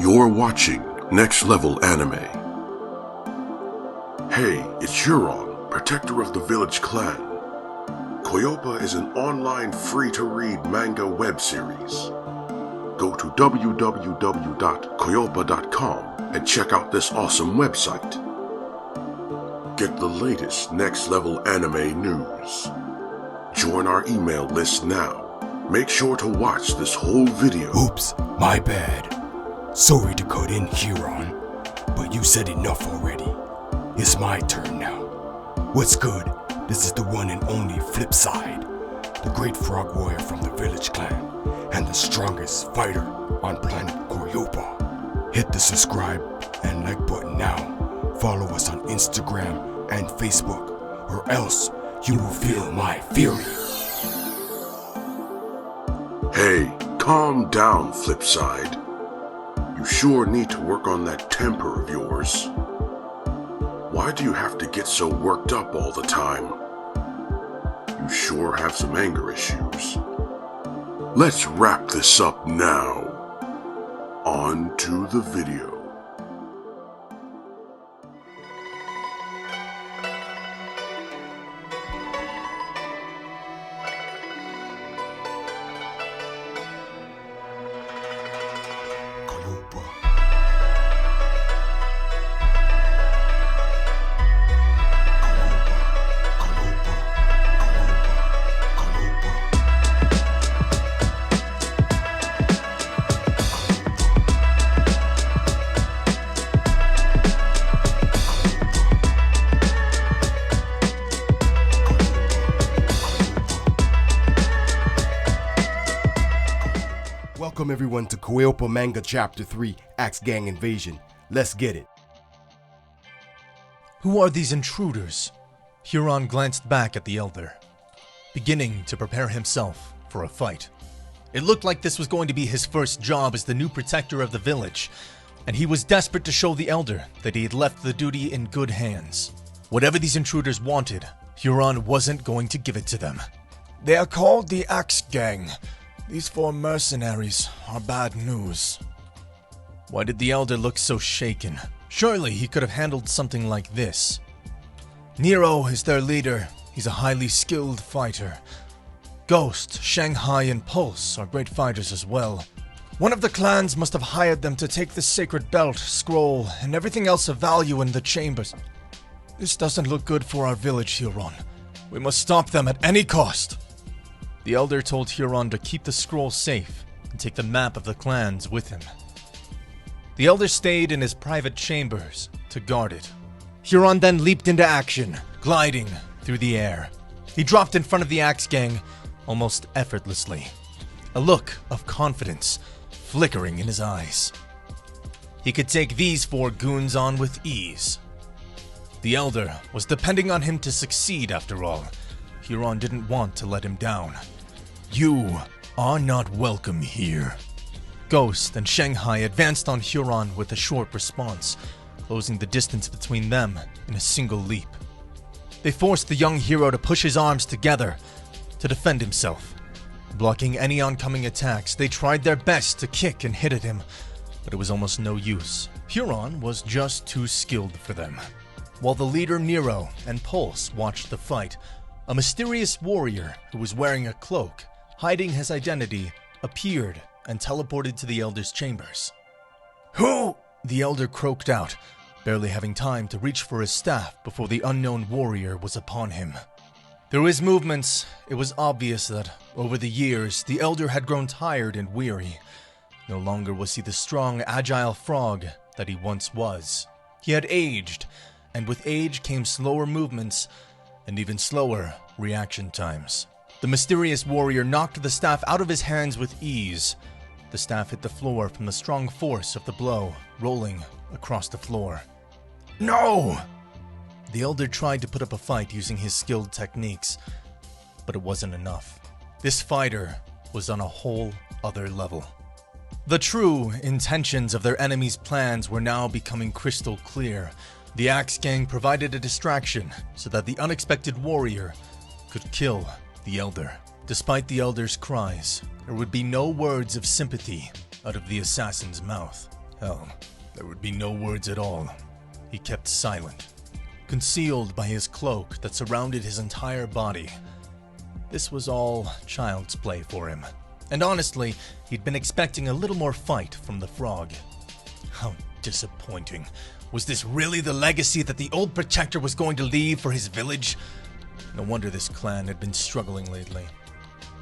You're watching Next Level Anime. Hey, it's Huron, protector of the village clan. Coyoopa is an online free-to-read manga web series. Go to www.coyoopa.com and check out this awesome website. Get the latest Next Level Anime news. Join our email list now. Make sure to watch this whole video. Oops, my bad. Sorry to cut in, Huron, but you said enough already. It's my turn now. What's good? This is the one and only Flipcyde, the great frog warrior from the village clan, and the strongest fighter on planet Coyoopa. Hit the subscribe and like button now. Follow us on Instagram and Facebook, or else you will feel my fury. Hey, calm down, Flipcyde. You sure need to work on that temper of yours. Why do you have to get so worked up all the time? You sure have some anger issues. Let's wrap this up now. On to the video. Welcome everyone to Coyoopa Manga Chapter 3, Axe Gang Invasion. Let's get it. Who are these intruders? Huron glanced back at the elder, beginning to prepare himself for a fight. It looked like this was going to be his first job as the new protector of the village, and he was desperate to show the elder that he had left the duty in good hands. Whatever these intruders wanted, Huron wasn't going to give it to them. They are called the Axe Gang. These 4 mercenaries are bad news. Why did the elder look so shaken? Surely he could have handled something like this. Nero is their leader. He's a highly skilled fighter. Ghost, Shanghai, and Pulse are great fighters as well. One of the clans must have hired them to take the sacred belt, scroll, and everything else of value in the chambers. This doesn't look good for our village, Huron. We must stop them at any cost. The elder told Huron to keep the scroll safe and take the map of the clans with him. The elder stayed in his private chambers to guard it. Huron then leaped into action, gliding through the air. He dropped in front of the Axe Gang almost effortlessly, a look of confidence flickering in his eyes. He could take these 4 goons on with ease. The elder was depending on him to succeed after all. Huron didn't want to let him down. You are not welcome here. Ghost and Shanghai advanced on Huron with a short response, closing the distance between them in a single leap. They forced the young hero to push his arms together to defend himself. Blocking any oncoming attacks, they tried their best to kick and hit at him, but it was almost no use. Huron was just too skilled for them. While the leader Nero and Pulse watched the fight, a mysterious warrior who was wearing a cloak, hiding his identity, appeared and teleported to the elder's chambers. Who? The elder croaked out, barely having time to reach for his staff before the unknown warrior was upon him. Through his movements, it was obvious that, over the years, the elder had grown tired and weary. No longer was he the strong, agile frog that he once was. He had aged, and with age came slower movements and even slower reaction times. The mysterious warrior knocked the staff out of his hands with ease. The staff hit the floor from the strong force of the blow, rolling across the floor. No! The elder tried to put up a fight using his skilled techniques, but it wasn't enough. This fighter was on a whole other level. The true intentions of their enemies' plans were now becoming crystal clear. The Axe Gang provided a distraction so that the unexpected warrior could kill the elder. Despite the elder's cries, there would be no words of sympathy out of the assassin's mouth. Hell, there would be no words at all. He kept silent, concealed by his cloak that surrounded his entire body. This was all child's play for him, and honestly, he'd been expecting a little more fight from the frog. How disappointing. Was this really the legacy that the old protector was going to leave for his village? No wonder this clan had been struggling lately.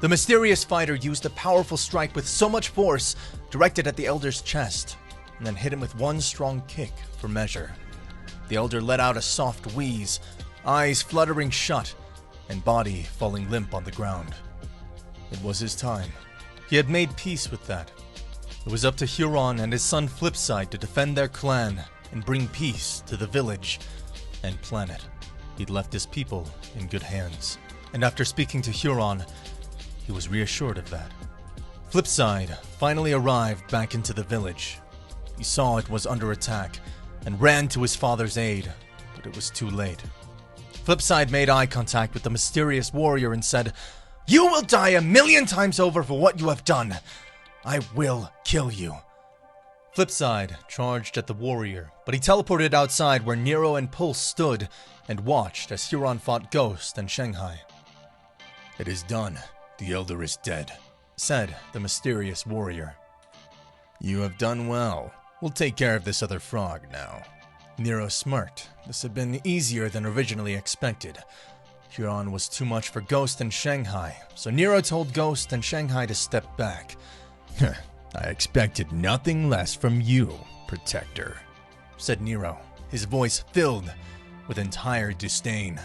The mysterious fighter used a powerful strike with so much force directed at the elder's chest, and then hit him with one strong kick for measure. The elder let out a soft wheeze, eyes fluttering shut, and body falling limp on the ground. It was his time. He had made peace with that. It was up to Huron and his son Flipcyde to defend their clan and bring peace to the village and planet. He'd left his people in good hands, and after speaking to Huron, he was reassured of that. Flipcyde finally arrived back into the village. He saw it was under attack and ran to his father's aid, but it was too late. Flipcyde made eye contact with the mysterious warrior and said, "You will die 1,000,000 times over for what you have done. I will kill you." Flipcyde charged at the warrior, but he teleported outside where Nero and Pulse stood and watched as Huron fought Ghost and Shanghai. "It is done. The Elder is dead," said the mysterious warrior. "You have done well. We'll take care of this other frog now." Nero smirked. This had been easier than originally expected. Huron was too much for Ghost and Shanghai, so Nero told Ghost and Shanghai to step back. "I expected nothing less from you, Protector," said Nero, his voice filled with entire disdain.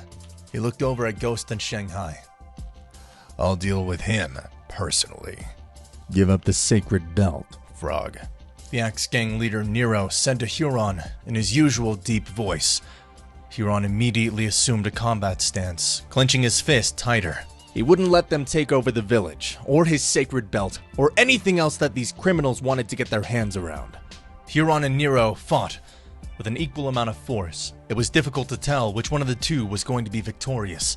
He looked over at Ghost and Shanghai. "I'll deal with him personally. Give up the sacred belt, frog," the Axe Gang leader Nero said to Huron in his usual deep voice. Huron immediately assumed a combat stance, clenching his fist tighter. He wouldn't let them take over the village, or his sacred belt, or anything else that these criminals wanted to get their hands around. Huron and Nero fought with an equal amount of force. It was difficult to tell which one of the two was going to be victorious.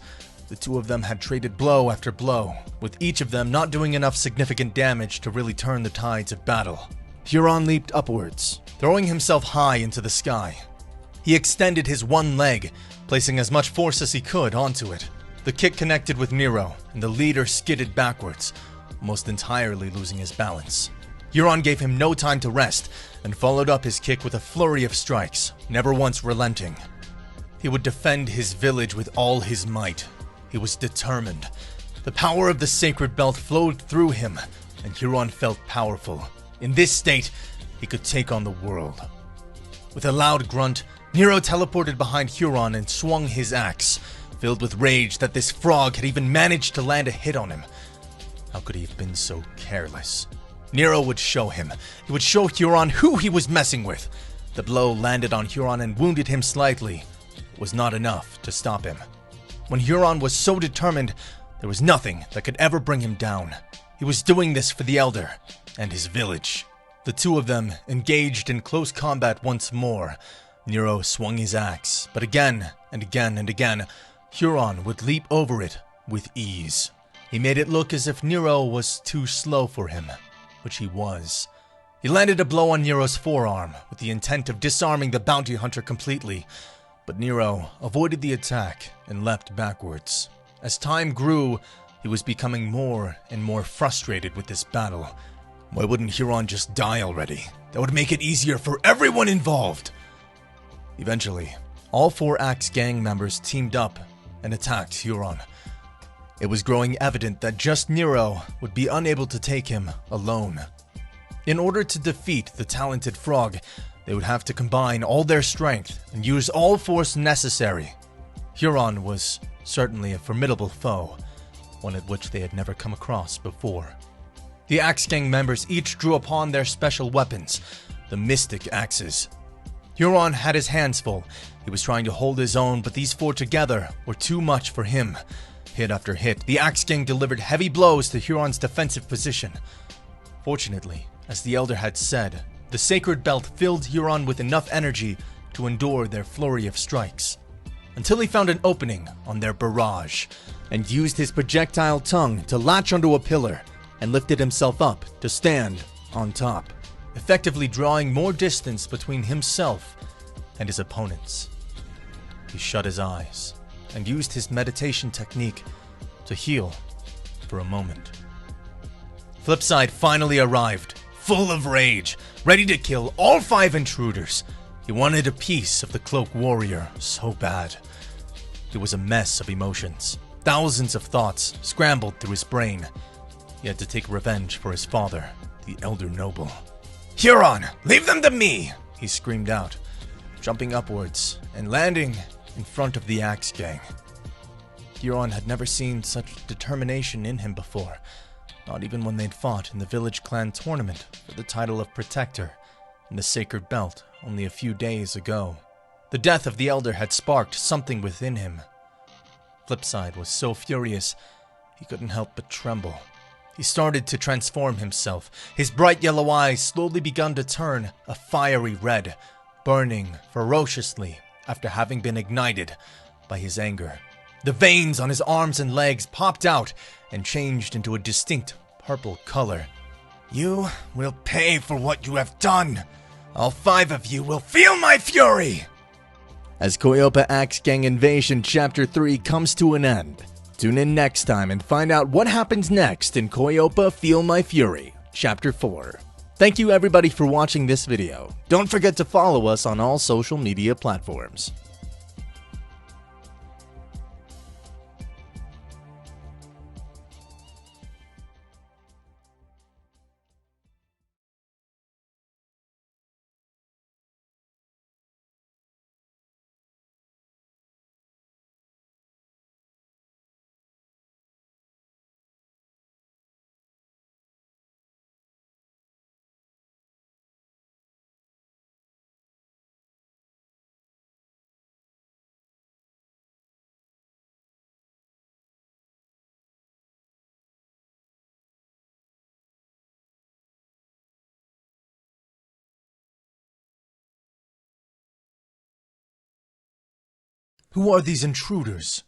The two of them had traded blow after blow, with each of them not doing enough significant damage to really turn the tides of battle. Huron leaped upwards, throwing himself high into the sky. He extended his one leg, placing as much force as he could onto it. The kick connected with Nero, and the leader skidded backwards, almost entirely losing his balance. Huron gave him no time to rest, and followed up his kick with a flurry of strikes, never once relenting. He would defend his village with all his might. He was determined. The power of the sacred belt flowed through him, and Huron felt powerful. In this state, he could take on the world. With a loud grunt, Nero teleported behind Huron and swung his axe, filled with rage that this frog had even managed to land a hit on him. How could he have been so careless? Nero would show him. He would show Huron who he was messing with. The blow landed on Huron and wounded him slightly. It was not enough to stop him. When Huron was so determined, there was nothing that could ever bring him down. He was doing this for the Elder and his village. The two of them engaged in close combat once more. Nero swung his axe, but again and again and again, Huron would leap over it with ease. He made it look as if Nero was too slow for him, which he was. He landed a blow on Nero's forearm with the intent of disarming the bounty hunter completely, but Nero avoided the attack and leapt backwards. As time grew, he was becoming more and more frustrated with this battle. Why wouldn't Huron just die already? That would make it easier for everyone involved. Eventually, all 4 Axe Gang members teamed up and attacked Huron. It was growing evident that just Nero would be unable to take him alone. In order to defeat the talented frog, they would have to combine all their strength and use all force necessary. Huron was certainly a formidable foe, one at which they had never come across before. The Axe Gang members each drew upon their special weapons, the mystic axes. Huron had his hands full. He was trying to hold his own, but these 4 together were too much for him. Hit after hit, the Axe Gang delivered heavy blows to Huron's defensive position. Fortunately, as the Elder had said, the sacred belt filled Huron with enough energy to endure their flurry of strikes, until he found an opening on their barrage, and used his projectile tongue to latch onto a pillar, and lifted himself up to stand on top. effectively drawing more distance between himself and his opponents. He shut his eyes and used his meditation technique to heal for a moment. Flipcyde finally arrived, full of rage, ready to kill all 5 intruders. He wanted a piece of the Cloak Warrior so bad. It was a mess of emotions. Thousands of thoughts scrambled through his brain. He had to take revenge for his father, the Elder Noble. "Huron, leave them to me!" he screamed out, jumping upwards and landing in front of the Axe Gang. Huron had never seen such determination in him before, not even when they'd fought in the village clan tournament for the title of Protector and the Sacred Belt only a few days ago. The death of the Elder had sparked something within him. Flipcyde was so furious, he couldn't help but tremble. He started to transform himself. His bright yellow eyes slowly began to turn a fiery red, burning ferociously after having been ignited by his anger. The veins on his arms and legs popped out and changed into a distinct purple color. "You will pay for what you have done. All 5 of you will feel my fury!" As Coyoopa Axe Gang Invasion Chapter 3 comes to an end, tune in next time and find out what happens next in Coyoopa Feel My Fury Chapter 4. Thank you everybody for watching this video. Don't forget to follow us on all social media platforms. Who are these intruders?